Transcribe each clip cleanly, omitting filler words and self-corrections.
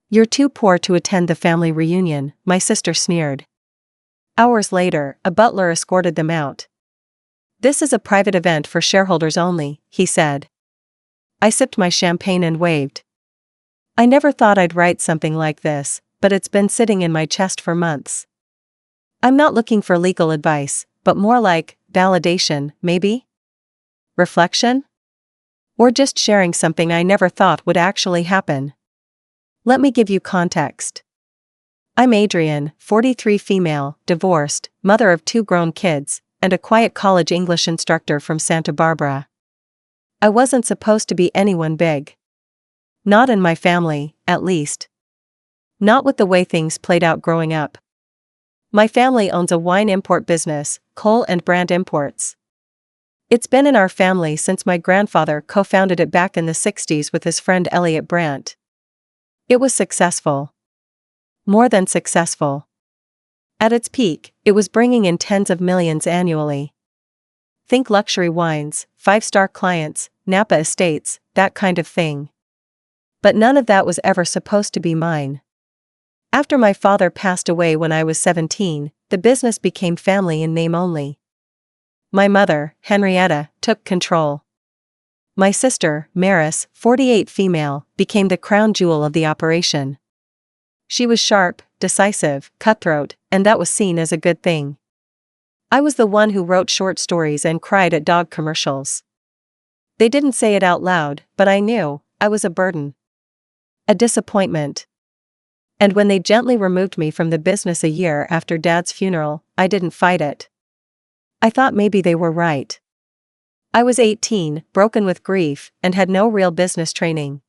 "You're too poor to attend the family reunion," my sister sneered. Hours later, a butler escorted them out. "This is a private event for shareholders only," he said. I sipped my champagne and waved. I never thought I'd write something like this, but it's been sitting in my chest for months. I'm not looking for legal advice, but more like validation, maybe? Reflection? Or just sharing something I never thought would actually happen. Let me give you context. I'm Adrienne, 43, female, divorced, mother of 2 grown kids, and a quiet college English instructor from Santa Barbara. I wasn't supposed to be anyone big. Not in my family, at least. Not with the way things played out growing up. My family owns a wine import business, Cole and Brand Imports. It's been in our family since my grandfather co-founded it back in the 60s with his friend Elliot Brandt. It was successful. More than successful. At its peak, it was bringing in tens of millions annually. Think luxury wines, 5-star clients, Napa estates, that kind of thing. But none of that was ever supposed to be mine. After my father passed away when I was 17, the business became family in name only. My mother, Henrietta, took control. My sister, Maris, 48, female, became the crown jewel of the operation. She was sharp, decisive, cutthroat, and that was seen as a good thing. I was the one who wrote short stories and cried at dog commercials. They didn't say it out loud, but I knew I was a burden. A disappointment. And when they gently removed me from the business a year after Dad's funeral, I didn't fight it. I thought maybe they were right. I was 18, broken with grief, and had no real business training.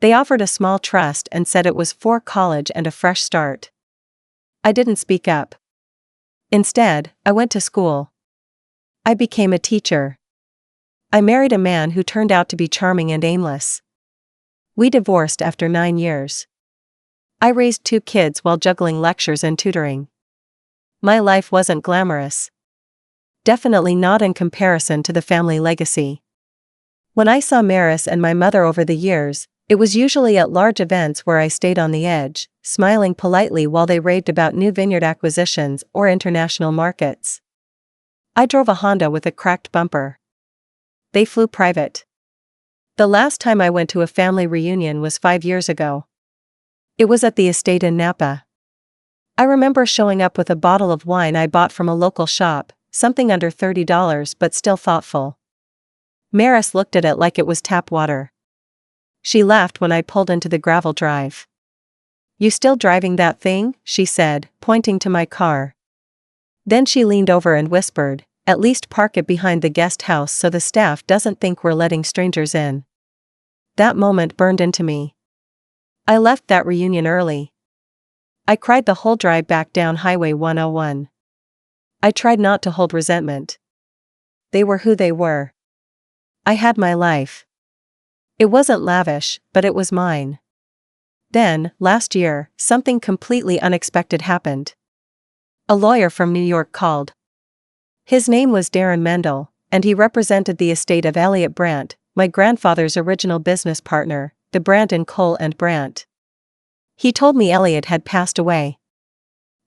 They offered a small trust and said it was for college and a fresh start. I didn't speak up. Instead, I went to school. I became a teacher. I married a man who turned out to be charming and aimless. We divorced after 9 years. I raised 2 kids while juggling lectures and tutoring. My life wasn't glamorous. Definitely not in comparison to the family legacy. When I saw Maris and my mother over the years, it was usually at large events where I stayed on the edge, smiling politely while they raved about new vineyard acquisitions or international markets. I drove a Honda with a cracked bumper. They flew private. The last time I went to a family reunion was 5 years ago. It was at the estate in Napa. I remember showing up with a bottle of wine I bought from a local shop, something under $30 but still thoughtful. Maris looked at it like it was tap water. She laughed when I pulled into the gravel drive. "You still driving that thing?" she said, pointing to my car. Then she leaned over and whispered, "At least park it behind the guest house so the staff doesn't think we're letting strangers in." That moment burned into me. I left that reunion early. I cried the whole drive back down Highway 101. I tried not to hold resentment. They were who they were. I had my life. It wasn't lavish, but it was mine. Then, last year, something completely unexpected happened. A lawyer from New York called. His name was Darren Mendel, and he represented the estate of Elliot Brandt, my grandfather's original business partner, the Brandt and Cole and Brandt. He told me Elliot had passed away.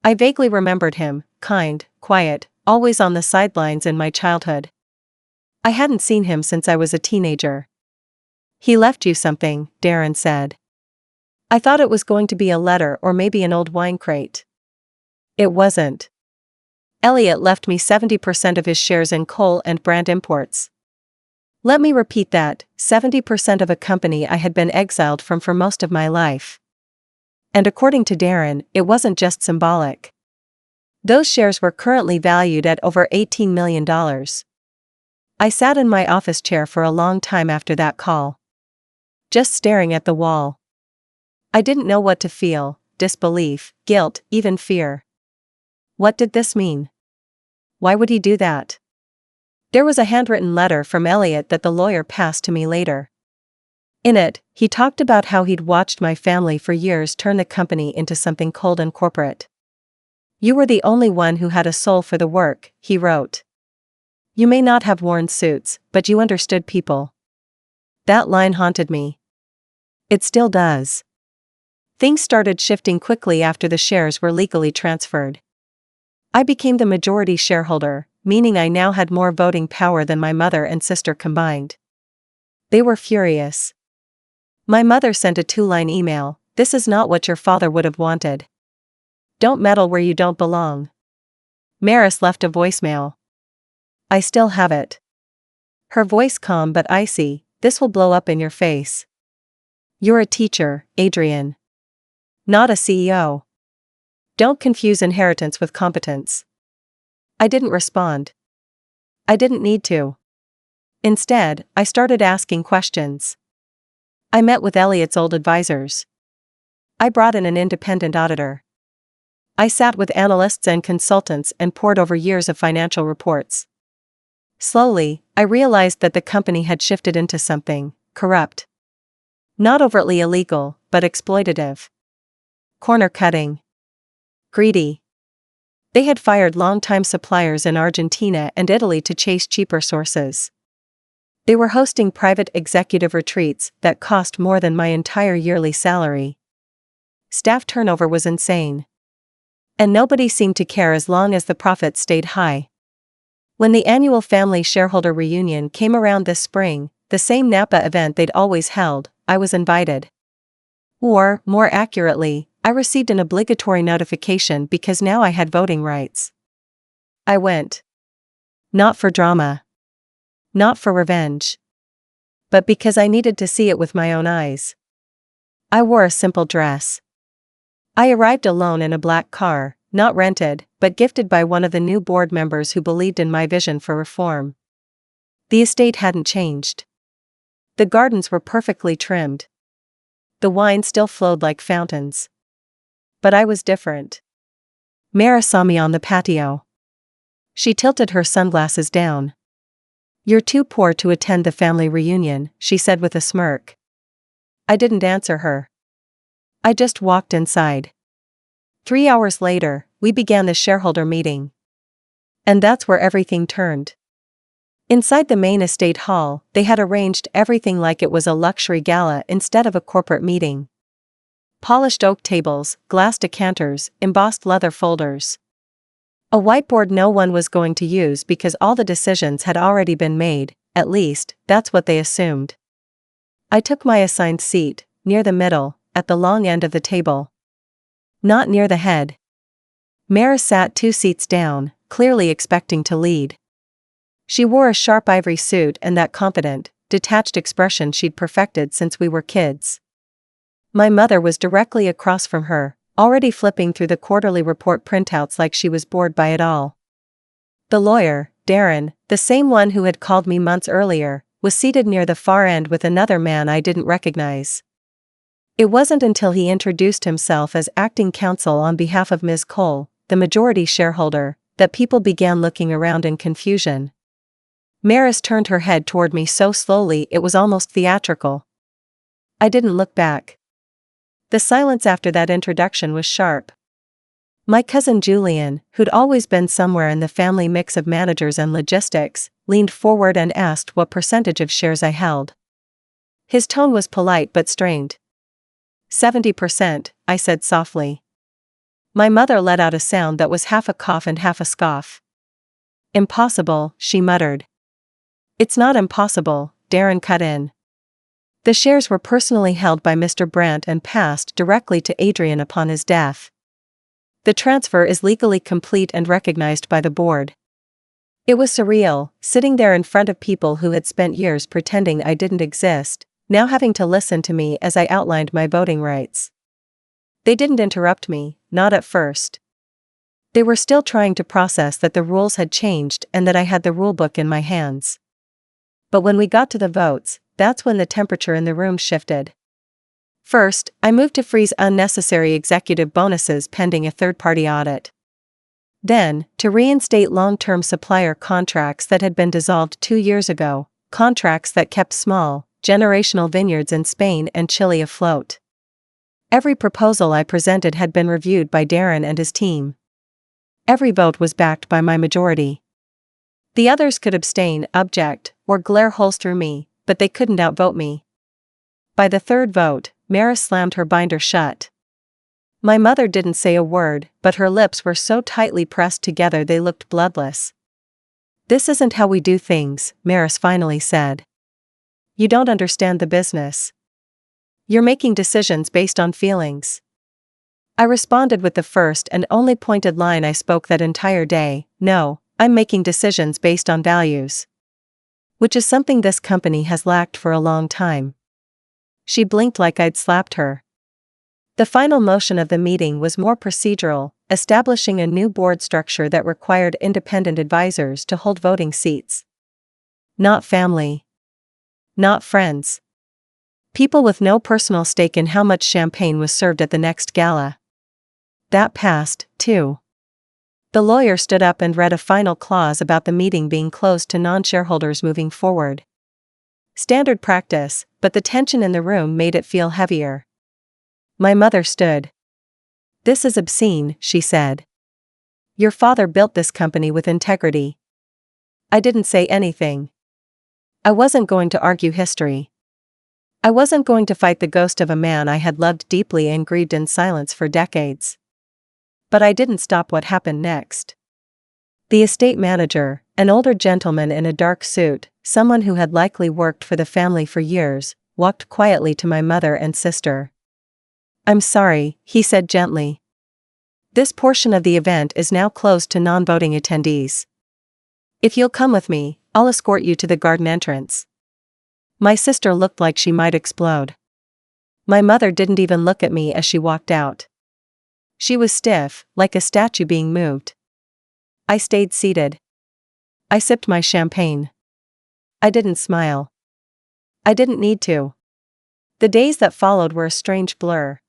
I vaguely remembered him, kind, quiet, always on the sidelines in my childhood. I hadn't seen him since I was a teenager. "He left you something," Darren said. I thought it was going to be a letter or maybe an old wine crate. It wasn't. Elliot left me 70% of his shares in Cole and Brand Imports. Let me repeat that, 70% of a company I had been exiled from for most of my life. And according to Darren, it wasn't just symbolic. Those shares were currently valued at over $18 million. I sat in my office chair for a long time after that call. Just staring at the wall. I didn't know what to feel, disbelief, guilt, even fear. What did this mean? Why would he do that? There was a handwritten letter from Elliot that the lawyer passed to me later. In it, he talked about how he'd watched my family for years turn the company into something cold and corporate. "You were the only one who had a soul for the work," he wrote. "You may not have worn suits, but you understood people." That line haunted me. It still does. Things started shifting quickly after the shares were legally transferred. I became the majority shareholder, meaning I now had more voting power than my mother and sister combined. They were furious. My mother sent a 2-line email, "This is not what your father would have wanted. Don't meddle where you don't belong." Maris left a voicemail. I still have it. Her voice calm but icy, "This will blow up in your face. You're a teacher, Adrian. Not a CEO. Don't confuse inheritance with competence." I didn't respond. I didn't need to. Instead, I started asking questions. I met with Elliot's old advisors. I brought in an independent auditor. I sat with analysts and consultants and pored over years of financial reports. Slowly, I realized that the company had shifted into something corrupt. Not overtly illegal, but exploitative. Corner-cutting. Greedy. They had fired longtime suppliers in Argentina and Italy to chase cheaper sources. They were hosting private executive retreats that cost more than my entire yearly salary. Staff turnover was insane. And nobody seemed to care as long as the profits stayed high. When the annual family shareholder reunion came around this spring, the same Napa event they'd always held, I was invited. Or, more accurately, I received an obligatory notification because now I had voting rights. I went. Not for drama. Not for revenge. But because I needed to see it with my own eyes. I wore a simple dress. I arrived alone in a black car, not rented, but gifted by one of the new board members who believed in my vision for reform. The estate hadn't changed. The gardens were perfectly trimmed. The wine still flowed like fountains. But I was different. Mara saw me on the patio. She tilted her sunglasses down. "You're too poor to attend the family reunion," she said with a smirk. I didn't answer her. I just walked inside. 3 hours later, we began the shareholder meeting. And that's where everything turned. Inside the main estate hall, they had arranged everything like it was a luxury gala instead of a corporate meeting. Polished oak tables, glass decanters, embossed leather folders. A whiteboard no one was going to use because all the decisions had already been made, at least, that's what they assumed. I took my assigned seat, near the middle, at the long end of the table. Not near the head. Mara sat 2 seats down, clearly expecting to lead. She wore a sharp ivory suit and that confident, detached expression she'd perfected since we were kids. My mother was directly across from her, already flipping through the quarterly report printouts like she was bored by it all. The lawyer, Darren, the same one who had called me months earlier, was seated near the far end with another man I didn't recognize. It wasn't until he introduced himself as acting counsel on behalf of Ms. Cole, the majority shareholder, that people began looking around in confusion. Maris turned her head toward me so slowly it was almost theatrical. I didn't look back. The silence after that introduction was sharp. My cousin Julian, who'd always been somewhere in the family mix of managers and logistics, leaned forward and asked what percentage of shares I held. His tone was polite but strained. 70%, I said softly. My mother let out a sound that was half a cough and half a scoff. Impossible, she muttered. It's not impossible, Darren cut in. The shares were personally held by Mr. Brandt and passed directly to Adrian upon his death. The transfer is legally complete and recognized by the board. It was surreal, sitting there in front of people who had spent years pretending I didn't exist, now having to listen to me as I outlined my voting rights. They didn't interrupt me, not at first. They were still trying to process that the rules had changed and that I had the rulebook in my hands. But when we got to the votes, that's when the temperature in the room shifted. First, I moved to freeze unnecessary executive bonuses pending a third-party audit. Then, to reinstate long-term supplier contracts that had been dissolved 2 years ago, contracts that kept small, generational vineyards in Spain and Chile afloat. Every proposal I presented had been reviewed by Darren and his team. Every vote was backed by my majority. The others could abstain, object, or glare holes through me, but they couldn't outvote me. By the third vote, Maris slammed her binder shut. My mother didn't say a word, but her lips were so tightly pressed together they looked bloodless. "This isn't how we do things," Maris finally said. "You don't understand the business. You're making decisions based on feelings." I responded with the first and only pointed line I spoke that entire day: "No, I'm making decisions based on values." Which is something this company has lacked for a long time. She blinked like I'd slapped her. The final motion of the meeting was more procedural, establishing a new board structure that required independent advisors to hold voting seats. Not family. Not friends. People with no personal stake in how much champagne was served at the next gala. That passed, too. The lawyer stood up and read a final clause about the meeting being closed to non-shareholders moving forward. Standard practice, but the tension in the room made it feel heavier. My mother stood. "This is obscene," she said. "Your father built this company with integrity." I didn't say anything. I wasn't going to argue history. I wasn't going to fight the ghost of a man I had loved deeply and grieved in silence for decades. But I didn't stop what happened next. The estate manager, an older gentleman in a dark suit, someone who had likely worked for the family for years, walked quietly to my mother and sister. "I'm sorry," he said gently. "This portion of the event is now closed to non-voting attendees. If you'll come with me, I'll escort you to the garden entrance." My sister looked like she might explode. My mother didn't even look at me as she walked out. She was stiff, like a statue being moved. I stayed seated. I sipped my champagne. I didn't smile. I didn't need to. The days that followed were a strange blur.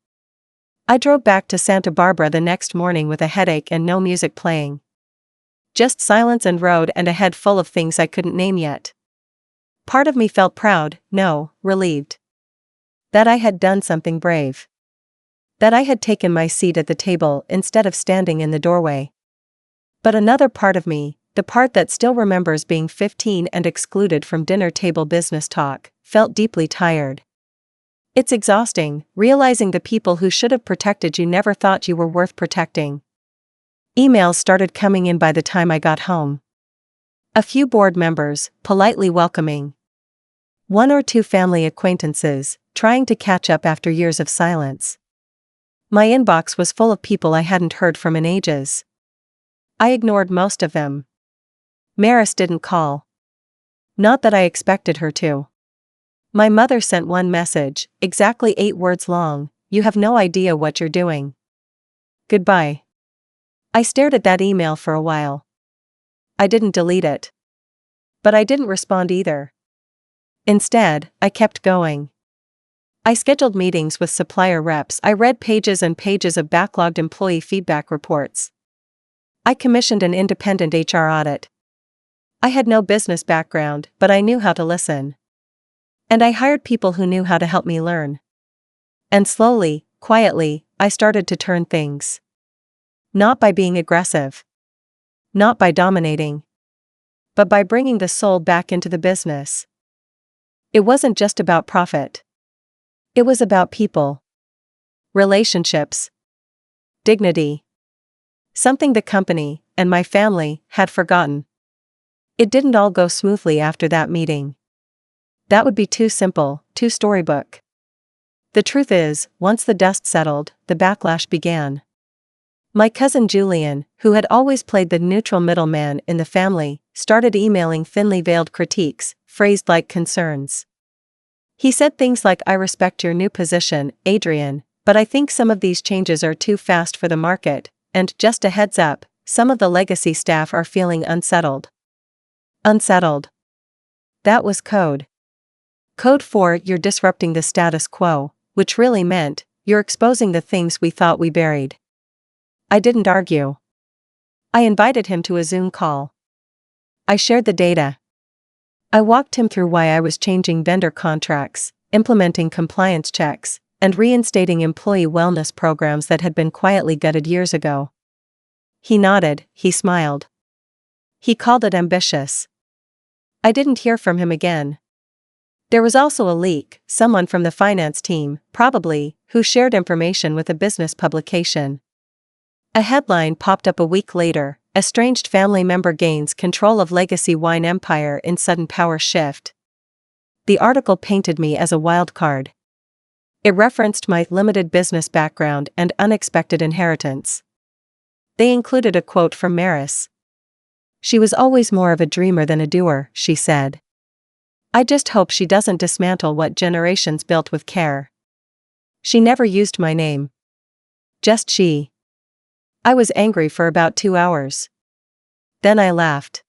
I drove back to Santa Barbara the next morning with a headache and no music playing. Just silence and road and a head full of things I couldn't name yet. Part of me felt proud, no, relieved. That I had done something brave. That I had taken my seat at the table instead of standing in the doorway. But another part of me, the part that still remembers being 15 and excluded from dinner table business talk, felt deeply tired. It's exhausting, realizing the people who should have protected you never thought you were worth protecting. Emails started coming in by the time I got home. A few board members, politely welcoming. One or two family acquaintances, trying to catch up after years of silence. My inbox was full of people I hadn't heard from in ages. I ignored most of them. Maris didn't call. Not that I expected her to. My mother sent one message, exactly 8 words long: "You have no idea what you're doing. Goodbye." I stared at that email for a while. I didn't delete it. But I didn't respond either. Instead, I kept going. I scheduled meetings with supplier reps. I read pages and pages of backlogged employee feedback reports. I commissioned an independent HR audit. I had no business background, but I knew how to listen. And I hired people who knew how to help me learn. And slowly, quietly, I started to turn things. Not by being aggressive. Not by dominating. But by bringing the soul back into the business. It wasn't just about profit. It was about people. Relationships. Dignity. Something the company, and my family, had forgotten. It didn't all go smoothly after that meeting. That would be too simple, too storybook. The truth is, once the dust settled, the backlash began. My cousin Julian, who had always played the neutral middleman in the family, started emailing thinly veiled critiques, phrased like concerns. He said things like, "I respect your new position, Adrian, but I think some of these changes are too fast for the market, and just a heads up, some of the legacy staff are feeling unsettled." Unsettled. That was code. Code for "you're disrupting the status quo," which really meant, "you're exposing the things we thought we buried." I didn't argue. I invited him to a Zoom call. I shared the data. I walked him through why I was changing vendor contracts, implementing compliance checks, and reinstating employee wellness programs that had been quietly gutted years ago. He nodded, he smiled. He called it ambitious. I didn't hear from him again. There was also a leak, someone from the finance team, probably, who shared information with a business publication. A headline popped up a week later: estranged family member gains control of legacy wine empire in sudden power shift. The article painted me as a wild card. It referenced my limited business background and unexpected inheritance. They included a quote from Maris. "She was always more of a dreamer than a doer," she said. "I just hope she doesn't dismantle what generations built with care." She never used my name. Just she. I was angry for about 2 hours. Then I laughed.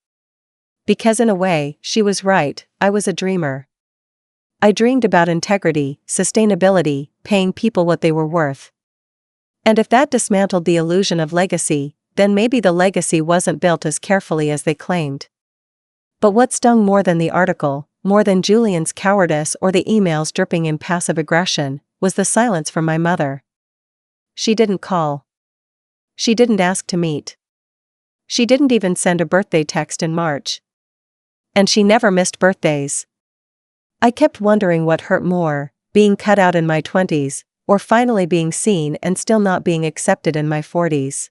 Because in a way, she was right, I was a dreamer. I dreamed about integrity, sustainability, paying people what they were worth. And if that dismantled the illusion of legacy, then maybe the legacy wasn't built as carefully as they claimed. But what stung more than the article, more than Julian's cowardice or the emails dripping in passive aggression, was the silence from my mother. She didn't call. She didn't ask to meet. She didn't even send a birthday text in March. And she never missed birthdays. I kept wondering what hurt more, being cut out in my 20s, or finally being seen and still not being accepted in my 40s.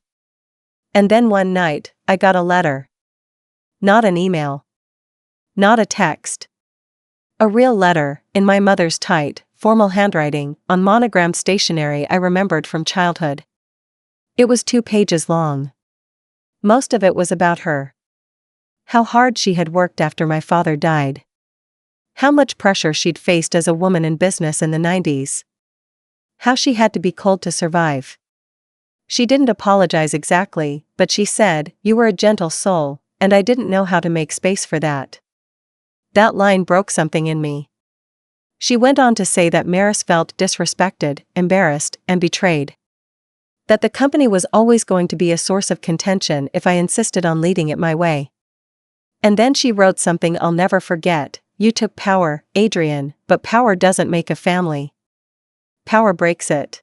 And then one night, I got a letter. Not an email. Not a text. A real letter, in my mother's tight, formal handwriting, on monogrammed stationery I remembered from childhood. It was 2 pages long. Most of it was about her. How hard she had worked after my father died. How much pressure she'd faced as a woman in business in the 90s. How she had to be cold to survive. She didn't apologize exactly, but she said, "You were a gentle soul, and I didn't know how to make space for that." That line broke something in me. She went on to say that Maris felt disrespected, embarrassed, and betrayed. That the company was always going to be a source of contention if I insisted on leading it my way. And then she wrote something I'll never forget: "You took power, Adrian, but power doesn't make a family. Power breaks it."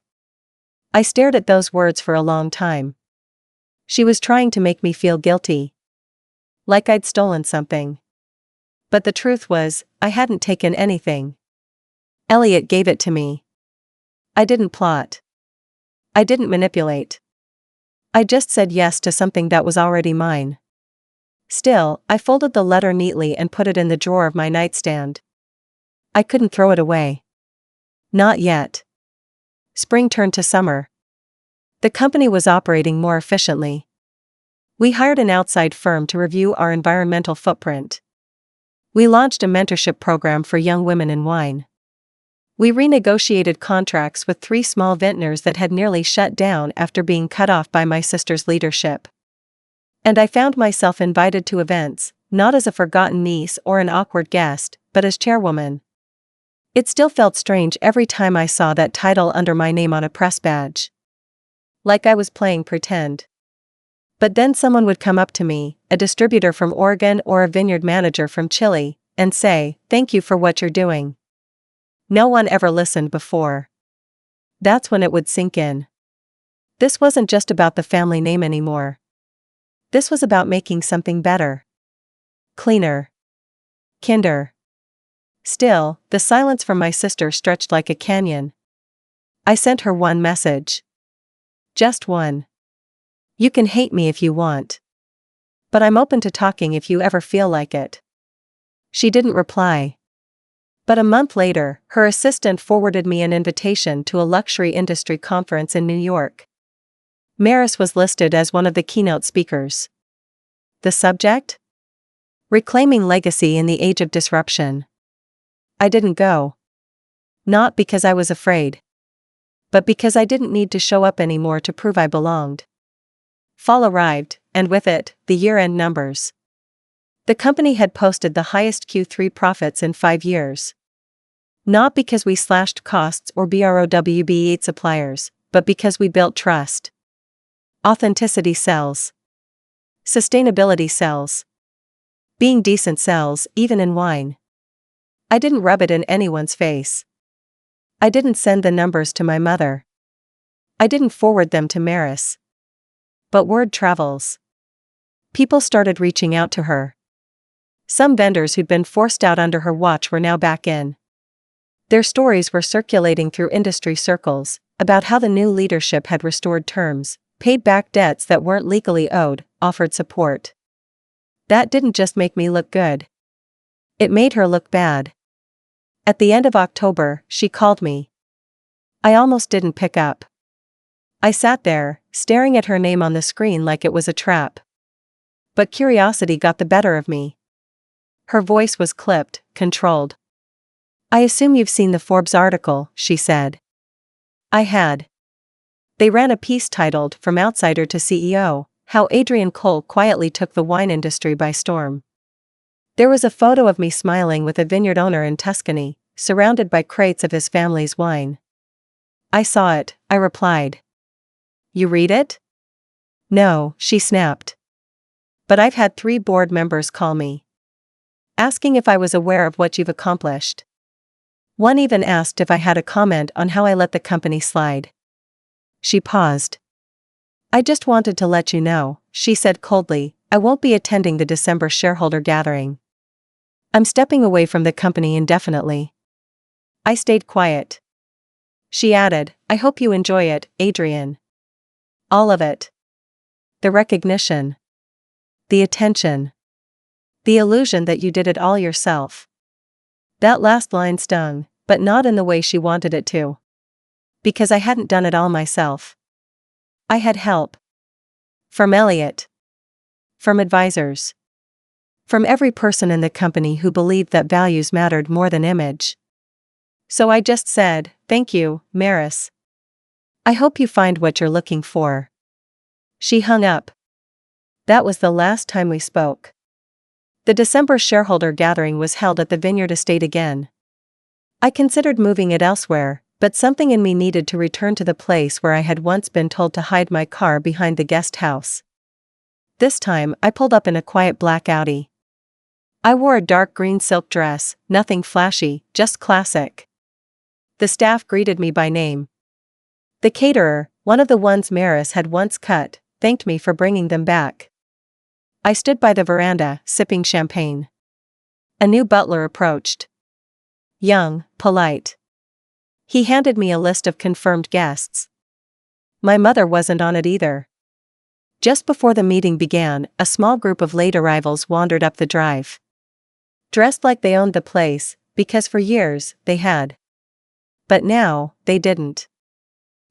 I stared at those words for a long time. She was trying to make me feel guilty. Like I'd stolen something. But the truth was, I hadn't taken anything. Elliot gave it to me. I didn't plot. I didn't manipulate. I just said yes to something that was already mine. Still, I folded the letter neatly and put it in the drawer of my nightstand. I couldn't throw it away. Not yet. Spring turned to summer. The company was operating more efficiently. We hired an outside firm to review our environmental footprint. We launched a mentorship program for young women in wine. We renegotiated contracts with 3 small vintners that had nearly shut down after being cut off by my sister's leadership. And I found myself invited to events, not as a forgotten niece or an awkward guest, but as chairwoman. It still felt strange every time I saw that title under my name on a press badge. Like I was playing pretend. But then someone would come up to me, a distributor from Oregon or a vineyard manager from Chile, and say, "Thank you for what you're doing." No one ever listened before. That's when it would sink in. This wasn't just about the family name anymore. This was about making something better. Cleaner. Kinder. Still, the silence from my sister stretched like a canyon. I sent her one message. Just one. "You can hate me if you want. But I'm open to talking if you ever feel like it." She didn't reply. But a month later, her assistant forwarded me an invitation to a luxury industry conference in New York. Maris was listed as one of the keynote speakers. The subject? Reclaiming legacy in the age of disruption. I didn't go. Not because I was afraid. But because I didn't need to show up anymore to prove I belonged. Fall arrived, and with it, the year-end numbers. The company had posted the highest Q3 profits in 5 years. Not because we slashed costs or BROWB8 suppliers, but because we built trust. Authenticity sells. Sustainability sells. Being decent sells, even in wine. I didn't rub it in anyone's face. I didn't send the numbers to my mother. I didn't forward them to Maris. But word travels. People started reaching out to her. Some vendors who'd been forced out under her watch were now back in. Their stories were circulating through industry circles, about how the new leadership had restored terms, paid back debts that weren't legally owed, offered support. That didn't just make me look good. It made her look bad. At the end of October, she called me. I almost didn't pick up. I sat there, staring at her name on the screen like it was a trap. But curiosity got the better of me. Her voice was clipped, controlled. I assume you've seen the Forbes article, she said. I had. They ran a piece titled, From Outsider to CEO, How Adrian Cole Quietly Took the Wine Industry by Storm. There was a photo of me smiling with a vineyard owner in Tuscany, surrounded by crates of his family's wine. I saw it, I replied. You read it? No, she snapped. But I've had 3 board members call me, asking if I was aware of what you've accomplished. One even asked if I had a comment on how I let the company slide. She paused. I just wanted to let you know, she said coldly, I won't be attending the December shareholder gathering. I'm stepping away from the company indefinitely. I stayed quiet. She added, I hope you enjoy it, Adrian. All of it. The recognition. The attention. The illusion that you did it all yourself. That last line stung, but not in the way she wanted it to. Because I hadn't done it all myself. I had help. From Elliot. From advisors. From every person in the company who believed that values mattered more than image. So I just said, thank you, Maris. I hope you find what you're looking for. She hung up. That was the last time we spoke. The December shareholder gathering was held at the Vineyard Estate again. I considered moving it elsewhere, but something in me needed to return to the place where I had once been told to hide my car behind the guest house. This time, I pulled up in a quiet black Audi. I wore a dark green silk dress, nothing flashy, just classic. The staff greeted me by name. The caterer, one of the ones Maris had once cut, thanked me for bringing them back. I stood by the veranda, sipping champagne. A new butler approached. Young, polite. He handed me a list of confirmed guests. My mother wasn't on it either. Just before the meeting began, a small group of late arrivals wandered up the drive. Dressed like they owned the place, because for years, they had. But now, they didn't.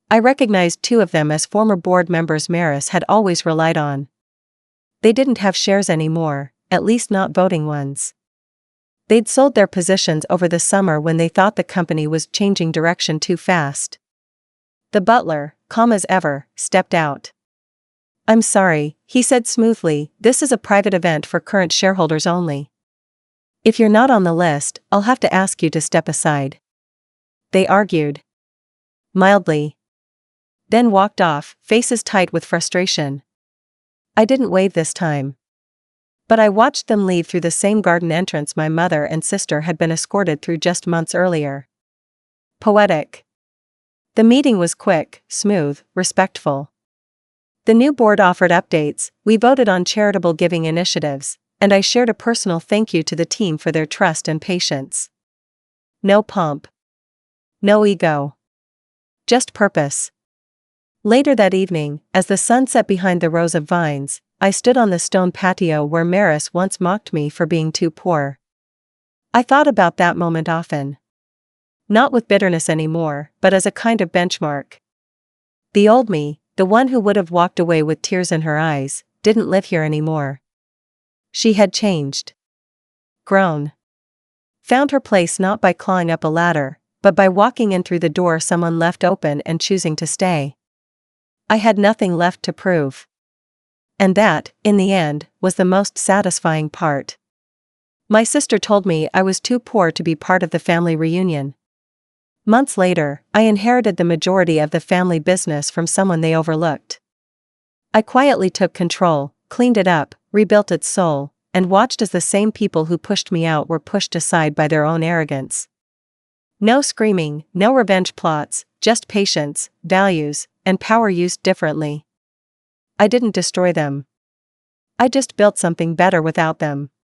I recognized 2 of them as former board members Maris had always relied on. They didn't have shares anymore, at least not voting ones. They'd sold their positions over the summer when they thought the company was changing direction too fast. The butler, calm as ever, stepped out. I'm sorry, he said smoothly, this is a private event for current shareholders only. If you're not on the list, I'll have to ask you to step aside. They argued. Mildly. Then walked off, faces tight with frustration. I didn't wave this time. But I watched them leave through the same garden entrance my mother and sister had been escorted through just months earlier. Poetic. The meeting was quick, smooth, respectful. The new board offered updates, we voted on charitable giving initiatives, and I shared a personal thank you to the team for their trust and patience. No pomp. No ego. Just purpose. Later that evening, as the sun set behind the rows of vines, I stood on the stone patio where Maris once mocked me for being too poor. I thought about that moment often. Not with bitterness anymore, but as a kind of benchmark. The old me, the one who would have walked away with tears in her eyes, didn't live here anymore. She had changed. Grown. Found her place not by clawing up a ladder, but by walking in through the door someone left open and choosing to stay. I had nothing left to prove. And that, in the end, was the most satisfying part. My sister told me I was too poor to be part of the family reunion. Months later, I inherited the majority of the family business from someone they overlooked. I quietly took control, cleaned it up, rebuilt its soul, and watched as the same people who pushed me out were pushed aside by their own arrogance. No screaming, no revenge plots, just patience, values, and power used differently. I didn't destroy them. I just built something better without them.